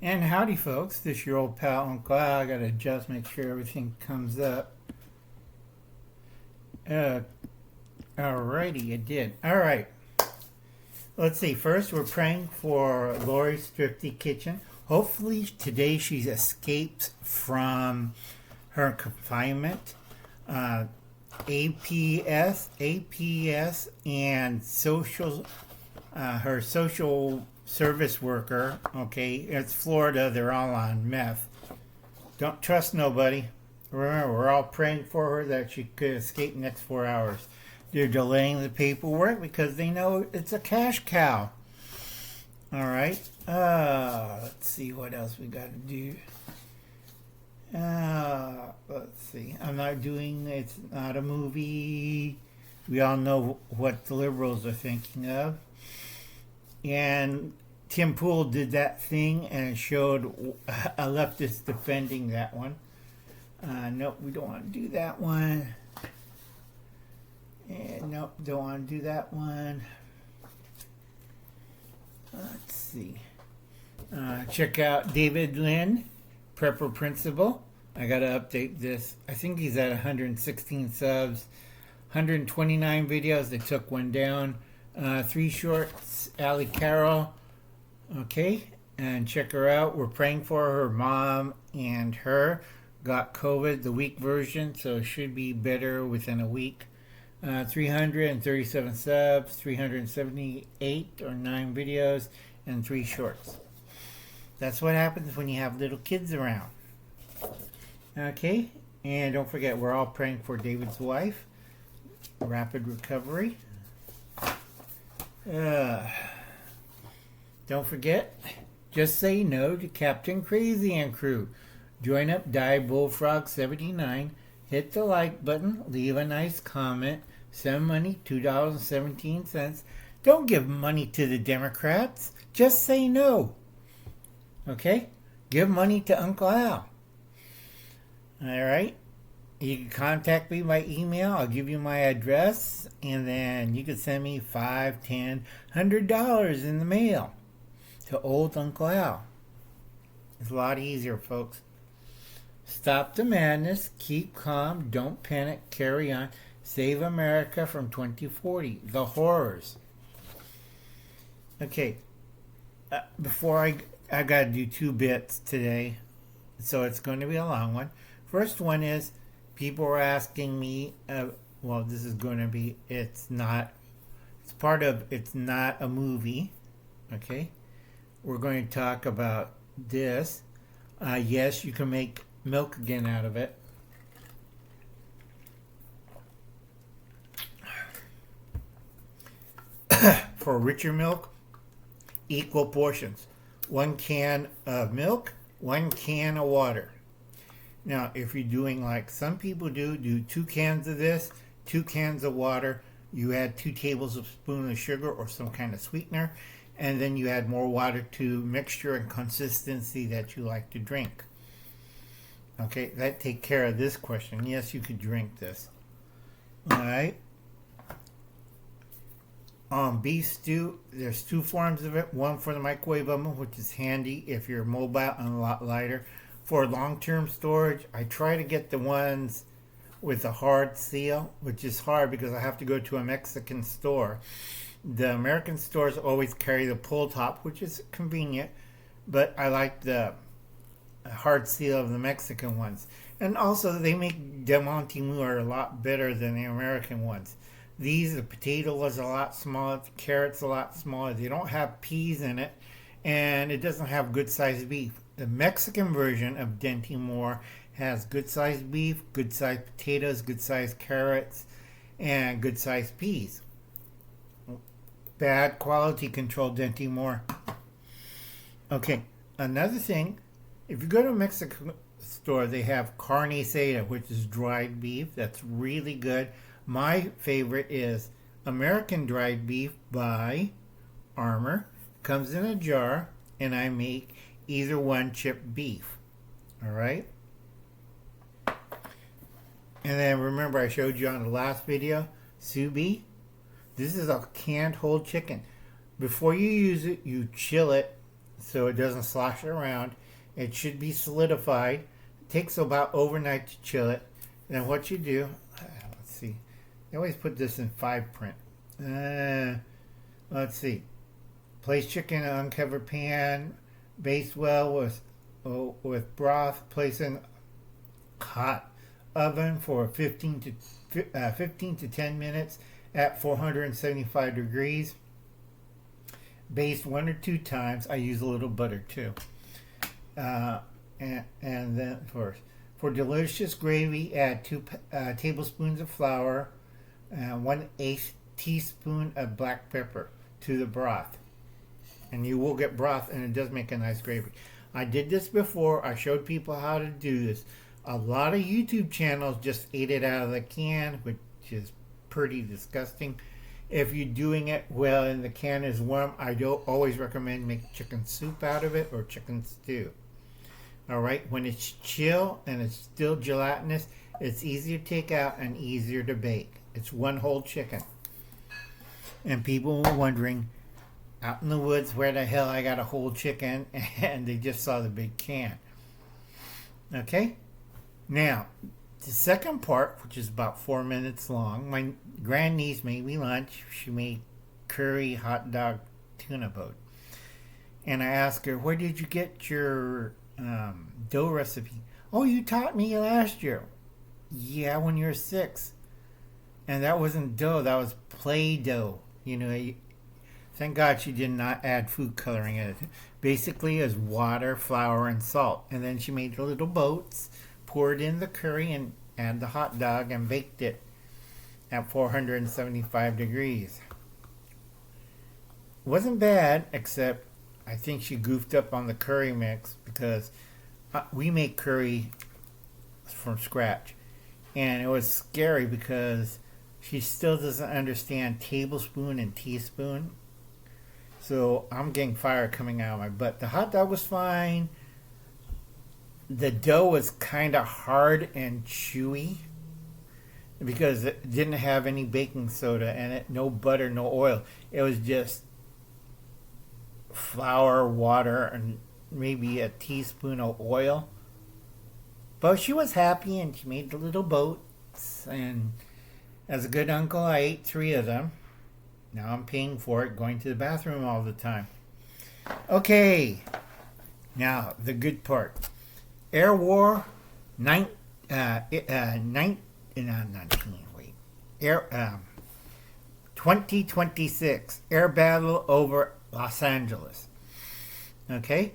And howdy, folks. This is your old pal Uncle Al. I gotta just make sure everything comes up. Alrighty, it did. Alright. Let's see. First, we're praying for Lori's Thrifty Kitchen. Hopefully, today she escapes from her confinement. APS, and her social service worker, okay, it's Florida, they're all on meth. Don't trust nobody. Remember, we're all praying for her that she could escape in the next 4 hours. They're delaying the paperwork because they know it's a cash cow. Alright, let's see what else we got to do. Let's see, it's not a movie. We all know what the liberals are thinking of. And Tim Pool did that thing and it showed a leftist defending that one. Nope, we don't want to do that one. And nope, don't want to do that one. Let's see. Check out David Lynn, Prepper Principal. I got to update this. I think he's at 116 subs, 129 videos. They took one down. 3 shorts, Allie Carroll. Okay, and check her out. We're praying for her mom and her. Got COVID, the weak version, so it should be better within a week. 337 subs, 378 or 9 videos, and 3 shorts. That's what happens when you have little kids around. Okay, and don't forget, we're all praying for David's wife. Rapid recovery. Don't forget, just say no to Captain Crazy and crew. Join up Diebulfrog79. Hit the like button. Leave a nice comment. Send money, $2.17. Don't give money to the Democrats. Just say no. Okay? Give money to Uncle Al. Alright? You can contact me by email. I'll give you my address, and then you can send me $5, $10, $100 in the mail to old Uncle Al. It's a lot easier, folks. Stop the madness. Keep calm. Don't panic. Carry on. Save America from 2040. The horrors. Okay. Before I got to do 2 bits today, so it's going to be a long one. First one is, people are asking me, this is going to be, it's not a movie, okay? We're going to talk about this. Yes, you can make milk again out of it. For richer milk, equal portions. 1 can of milk, 1 can of water. Now, if you're doing like some people do 2 cans of this, 2 cans of water, you add 2 tablespoons of sugar or some kind of sweetener, and then you add more water to mixture and consistency that you like to drink. Okay, that take care of this question. Yes, you could drink this. Alright. Beef stew, there's 2 forms of it. One for the microwave oven, which is handy if you're mobile and a lot lighter. For long-term storage, I try to get the ones with a hard seal, which is hard because I have to go to a Mexican store. The American stores always carry the pull top, which is convenient, but I like the hard seal of the Mexican ones. And also, they make Del Monte Moor a lot better than the American ones. The potato was a lot smaller, the carrot's a lot smaller. They don't have peas in it, and it doesn't have good-sized beef. The Mexican version of Denti Moore has good-sized beef, good-sized potatoes, good-sized carrots, and good-sized peas. Bad quality control Denti Moore. Okay, another thing, if you go to a Mexican store, they have carne asada, which is dried beef. That's really good. My favorite is American dried beef by Armour. Comes in a jar, and I make either one chipped beef. Alright? And then remember, I showed you on the last video, Subi. This is a canned whole chicken. Before you use it, you chill it so it doesn't slosh around. It should be solidified. It takes about overnight to chill it. And then what you do, let's see. I always put this in 5 print. Let's see. Place chicken in an uncovered pan. Baste well with broth. Place in hot oven for 15 to 10 minutes at 475 degrees. Baste 1 or 2 times. I use a little butter too. And then for delicious gravy, add 2 tablespoons of flour, 1/8 teaspoon of black pepper to the broth. And you will get broth, and it does make a nice gravy. I did this before. I showed people how to do this. A lot of YouTube channels just ate it out of the can, which is pretty disgusting. If you're doing it well and the can is warm, I don't always recommend make chicken soup out of it or chicken stew. Alright, when it's chill and it's still gelatinous, it's easier to take out and easier to bake. It's one whole chicken. And people were wondering, out in the woods, where the hell I got a whole chicken, and they just saw the big can. Okay? Now, the second part, which is about 4 minutes long, my grandniece made me lunch. She made curry, hot dog, tuna boat. And I asked her, where did you get your dough recipe? Oh, you taught me last year. Yeah, when you were 6. And that wasn't dough, that was Play-Doh. You know, thank God she did not add food coloring in it. Basically, it was water, flour, and salt. And then she made the little boats, poured in the curry, and add the hot dog, and baked it at 475 degrees. It wasn't bad, except I think she goofed up on the curry mix, because we make curry from scratch. And it was scary because she still doesn't understand tablespoon and teaspoon. So I'm getting fire coming out of my butt. The hot dog was fine. The dough was kind of hard and chewy because it didn't have any baking soda in it, no butter, no oil. It was just flour, water, and maybe a teaspoon of oil. But she was happy, and she made the little boats, and as a good uncle, I ate 3 of them. Now I'm paying for it, going to the bathroom all the time. Okay, now the good part. Air War 2026. Air battle over Los Angeles. Okay?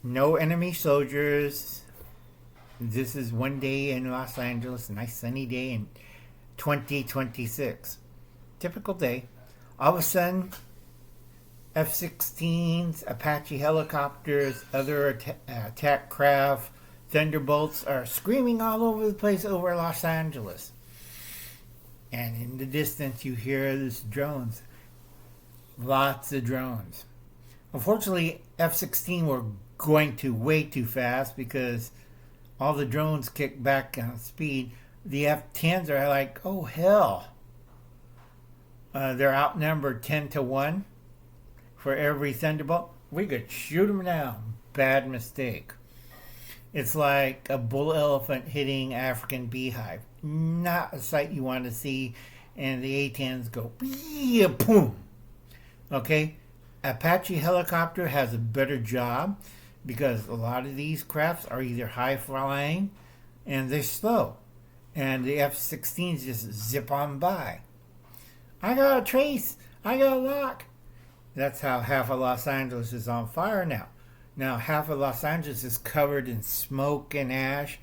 No enemy soldiers. This is one day in Los Angeles, a nice sunny day in 2026. Typical day. All of a sudden, F-16s, Apache helicopters, other attack craft, Thunderbolts are screaming all over the place over Los Angeles. And in the distance, you hear these drones. Lots of drones. Unfortunately, F-16 were going way too fast because all the drones kick back on speed. The F-10s are like, oh hell. They're outnumbered 10 to 1 for every Thunderbolt. We could shoot them now. Bad mistake. It's like a bull elephant hitting African beehive. Not a sight you want to see. And the A-10s go, boom. Okay? Apache helicopter has a better job because a lot of these crafts are either high flying and they're slow. And the F-16s just zip on by. I got a trace. I got a lock. That's how half of Los Angeles is on fire now. Now half of Los Angeles is covered in smoke and ash.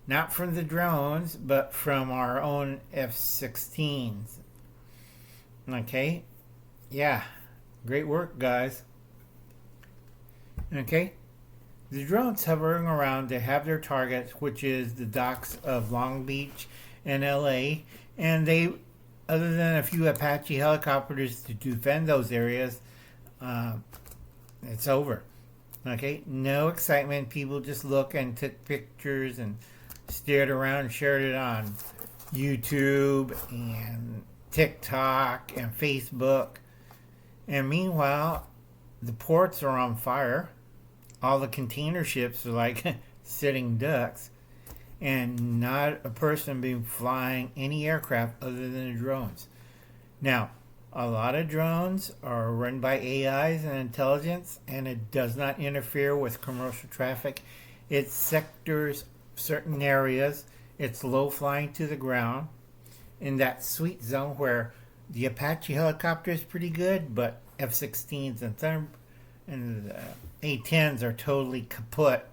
Not from the drones, but from our own F-16s. Okay? Yeah. Great work, guys. Okay? The drones hovering around, they have their targets, which is the docks of Long Beach and LA. And they, other than a few Apache helicopters to defend those areas, it's over. Okay? No excitement. People just look and took pictures and stared around and shared it on YouTube and TikTok and Facebook. And meanwhile, the ports are on fire. All the container ships are like sitting ducks. And not a person being flying any aircraft other than the drones. Now, a lot of drones are run by AIs and intelligence, and it does not interfere with commercial traffic. It sectors certain areas. It's low flying to the ground in that sweet zone where the Apache helicopter is pretty good, but F-16s and A-10s are totally kaput.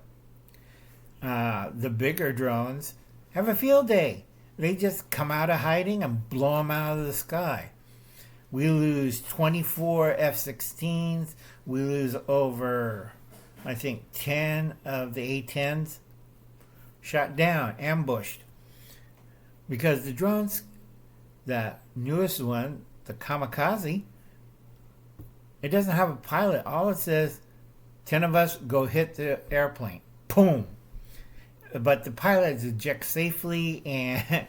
The bigger drones have a field day. They just come out of hiding and blow them out of the sky. We lose 24 F-16s. We lose over, I think, 10 of the A-10s shot down, ambushed. Because the drones, the newest one, the Kamikaze, it doesn't have a pilot. All it says, 10 of us go hit the airplane. Boom. But the pilots eject safely, and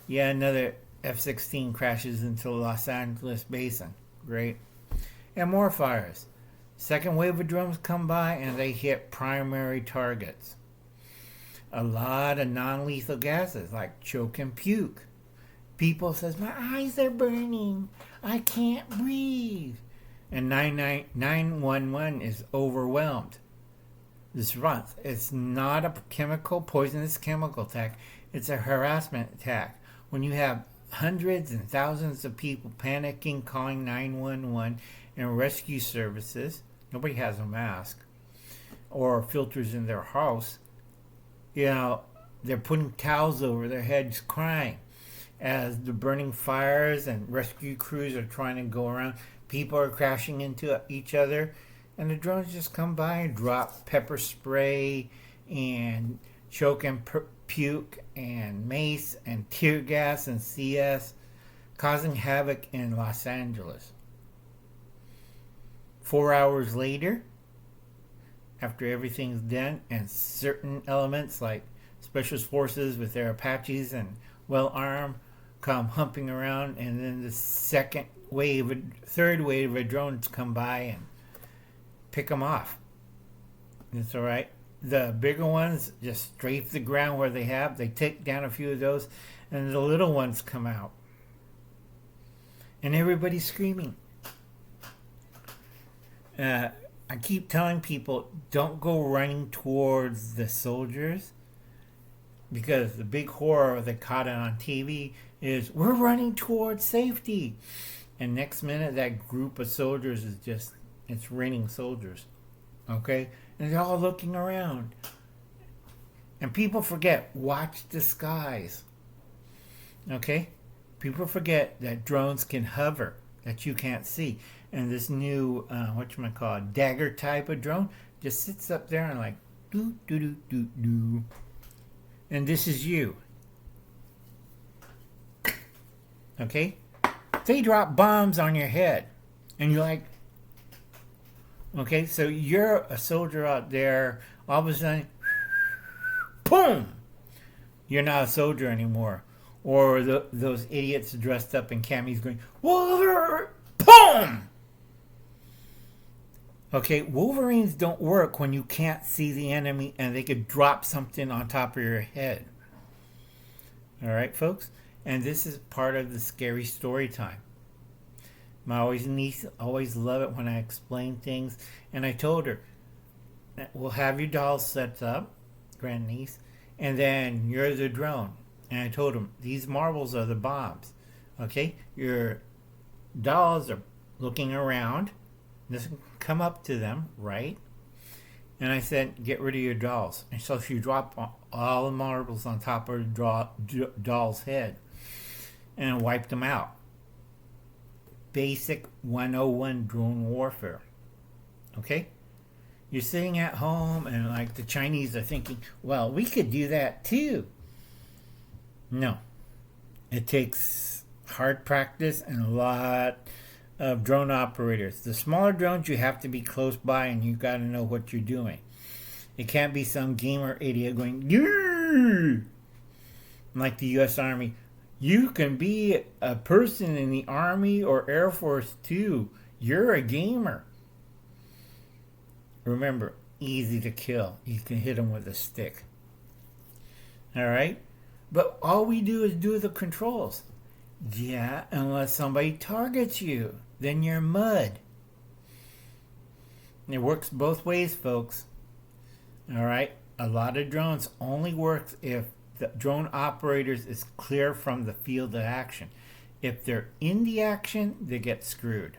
another F-16 crashes into the Los Angeles basin. Great. And more fires. Second wave of drones come by, and they hit primary targets. A lot of non-lethal gases, like choke and puke. People says, my eyes are burning. I can't breathe. And 911 is overwhelmed. This runs. It's not a poisonous chemical attack. It's a harassment attack. When you have hundreds and thousands of people panicking, calling 911 and rescue services, nobody has a mask or filters in their house. They're putting towels over their heads, crying as the burning fires and rescue crews are trying to go around. People are crashing into each other. And the drones just come by and drop pepper spray and choke and puke and mace and tear gas and CS, causing havoc in Los Angeles. 4 hours later, after everything's done, and certain elements like Special Forces with their Apaches and well-armed come humping around, and then the third wave of drones come by and pick them off. It's all right. The bigger ones just strafe the ground where they take down a few of those, and the little ones come out. And everybody's screaming. I keep telling people, don't go running towards the soldiers, because the big horror they caught it on TV is, we're running towards safety. And next minute, that group of soldiers is just, it's raining soldiers. Okay? And they're all looking around. And people forget, watch the skies. Okay? People forget that drones can hover, that you can't see. And this new, dagger type of drone just sits up there and like, doo, doo, doo, doo, doo. And this is you. Okay? They drop bombs on your head. And you're like, okay, so you're a soldier out there, all of a sudden, boom! You're not a soldier anymore. Or those idiots dressed up in camis going, Wolverine! Boom! Okay, Wolverines don't work when you can't see the enemy and they could drop something on top of your head. Alright, folks? And this is part of the scary story time. My niece always love it when I explain things. And I told her, we'll have your dolls set up, grandniece, and then you're the drone. And I told him, these marbles are the bombs. Okay? Your dolls are looking around. Just come up to them, right? And I said, get rid of your dolls. And so she dropped all the marbles on top of the doll's head and wiped them out. Basic 101 drone warfare. Okay? You're sitting at home and like the Chinese are thinking, well, we could do that too. No. It takes hard practice and a lot of drone operators. The smaller drones, you have to be close by and you got to know what you're doing. It can't be some gamer idiot going, yeah! Like the U.S. Army. You can be a person in the Army or Air Force too. You're a gamer. Remember, easy to kill. You can hit them with a stick. All right? But all we do is do the controls. Yeah, unless somebody targets you. Then you're mud. It works both ways, folks. All right? A lot of drones only works if the drone operators is clear from the field of action. If they're in the action, they get screwed.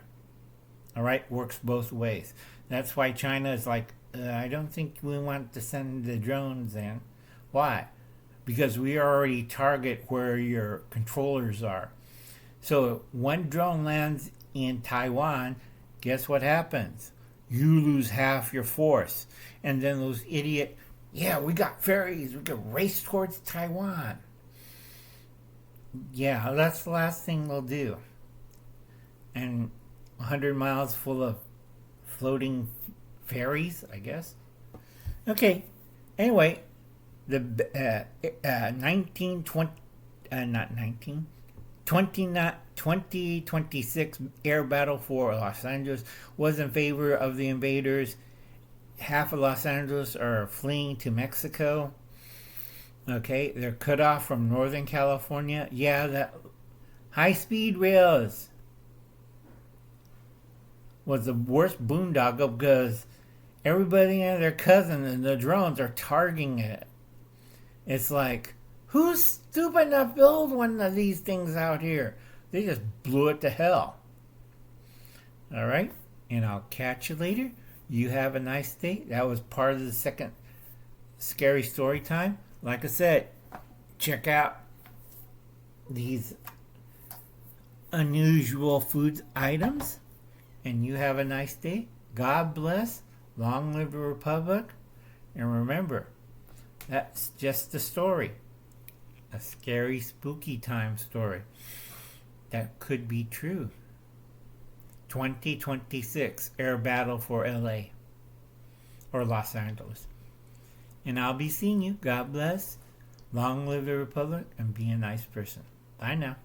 All right? Works both ways. That's why China is like, I don't think we want to send the drones in. Why? Because we already target where your controllers are. So one drone lands in Taiwan, guess what happens? You lose half your force. And then those idiot, yeah, we got ferries, we can race towards Taiwan. Yeah, that's the last thing they'll do. And 100 miles full of floating ferries, I guess. Okay, anyway, the 2026 air battle for Los Angeles was in favor of the invaders. Half of Los Angeles are fleeing to Mexico. Okay, they're cut off from Northern California. Yeah, that high-speed rails was the worst boondoggle because everybody and their cousin and the drones are targeting it. It's like, who's stupid enough to build one of these things out here? They just blew it to hell. All right, and I'll catch you later. You have a nice day. That was part of the second scary story time. Like I said, check out these unusual food items. And you have a nice day. God bless. Long live the Republic. And remember, that's just a story. A scary, spooky time story. That could be true. 2026 air battle for LA. Or Los Angeles. And I'll be seeing you. God bless. Long live the Republic. And be a nice person. Bye now.